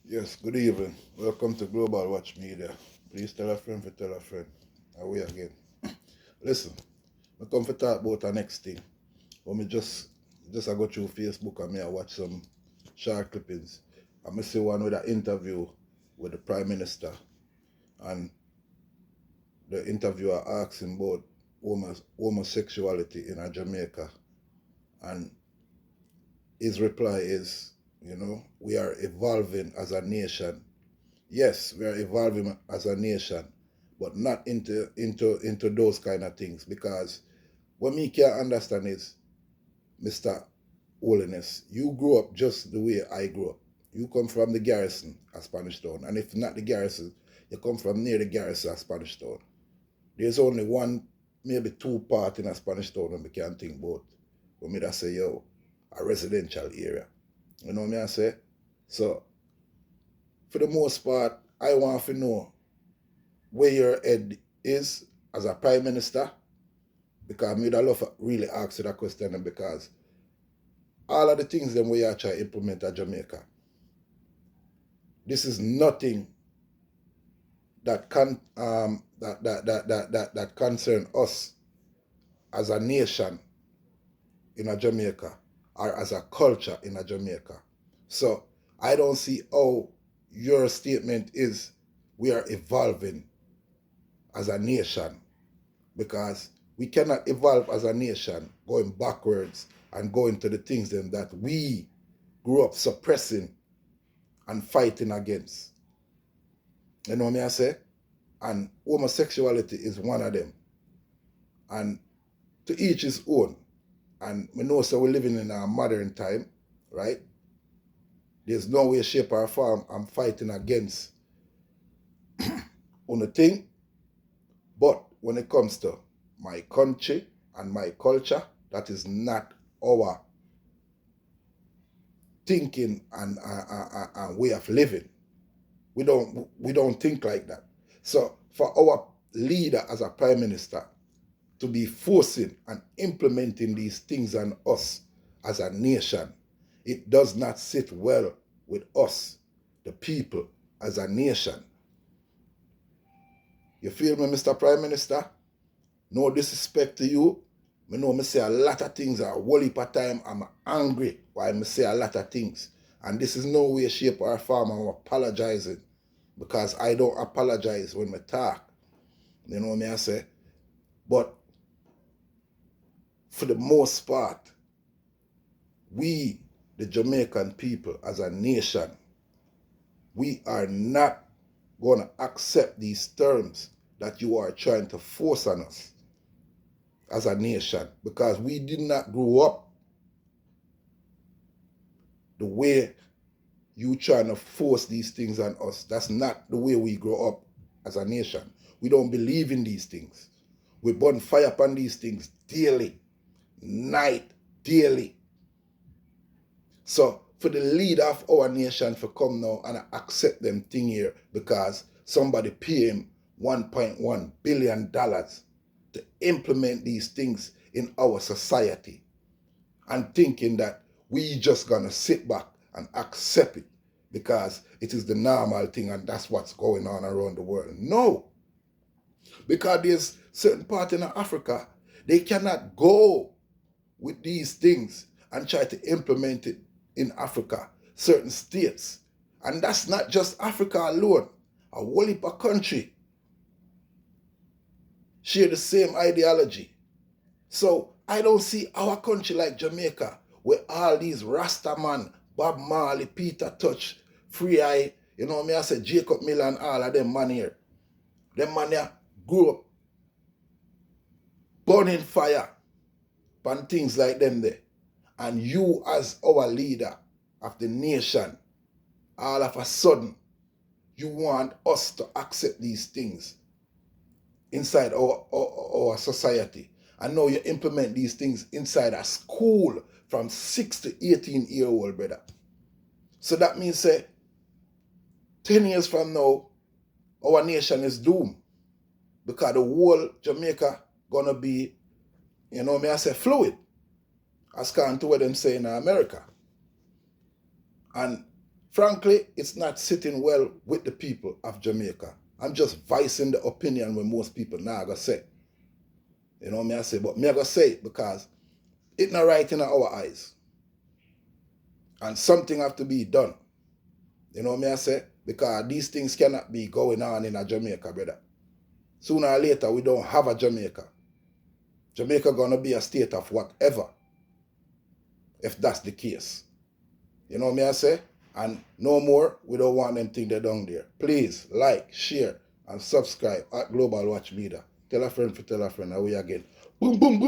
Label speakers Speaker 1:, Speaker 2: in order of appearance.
Speaker 1: Yes, good evening. Welcome to Global Watch Media. Please tell a friend to tell a friend. Away again. Listen, I come to talk about the next thing. When me just I go through Facebook and I watch some short clippings. I see one with an interview with the Prime Minister, and the interviewer asks him about homosexuality in Jamaica, and his reply is, we are evolving as a nation. Yes, we are evolving as a nation, but not into those kind of things. Because what me can't understand is, Mr. Holiness, you grew up just the way I grew up. You come from the garrison of Spanish Town, and if not the garrison, you come from near the garrison of Spanish Town. There's only one, maybe two part in a Spanish Town that we can think about. When me that say, yo, a residential area. You know what I say? So, for the most part, I want to know where your head is as a prime minister, because me would love to really ask you that question, because all of the things them we are trying to implement at Jamaica, this is nothing that can that concern us as a nation in a Jamaica, or as a culture in a Jamaica. So I don't see how your statement is we are evolving as a nation, because we cannot evolve as a nation going backwards and going to the things then that we grew up suppressing and fighting against. You know what I say? And homosexuality is one of them. And to each his own. And we know so we're living in a modern time, right? There's no way, shape, or form I'm fighting against on the thing. But when it comes to my country and my culture, that is not our thinking and way of living. We don't think like that. So for our leader as a prime minister to be forcing and implementing these things on us as a nation, it does not sit well with us, the people, as a nation. You feel me, Mr. Prime Minister? No disrespect to you. I know me say a lot of things a whole heap of time. I'm angry while me say a lot of things. And this is no way, shape, or form I'm apologizing, because I don't apologize when I talk. You know what I say? But for the most part, we, the Jamaican people, as a nation, we are not going to accept these terms that you are trying to force on us as a nation, because we did not grow up the way you trying to force these things on us. That's not the way we grow up as a nation. We don't believe in these things. We burn fire upon these things daily, night, daily. So for the leader of our nation to come now and accept them thing here because somebody pay him $1.1 billion to implement these things in our society, and thinking that we just gonna sit back and accept it because it is the normal thing and that's what's going on around the world. No, because there's certain part in Africa, they cannot go with these things and try to implement it in Africa, certain states. And that's not just Africa alone. A whole heap of country share the same ideology. So I don't see our country like Jamaica, where all these Rasta man, Bob Marley, Peter Touch, Free Eye, you know me, I said Jacob Miller and all of them man here. Them man here grew up burning fire and things like them there. And you as our leader of the nation, all of a sudden, you want us to accept these things inside our society. And now you implement these things inside a school from 6 to 18-year-old, brother. So that means, say, 10 years from now, our nation is doomed. Because the whole Jamaica gonna be, you know me, I say fluid. As compared to what them say in America. And frankly, it's not sitting well with the people of Jamaica. I'm just voicing the opinion when most people now gonna say. You know me I say, but me I gonna say it because it's not right in our eyes. And something have to be done. You know me I say? Because these things cannot be going on in a Jamaica, brother. Sooner or later, we don't have a Jamaica. Jamaica gonna be a state of whatever, if that's the case. You know me I say? And no more, we don't want them things down there. Please like, share, and subscribe at Global Watch Media. Tell a friend for tell a friend, and we again. Boom, boom, boom.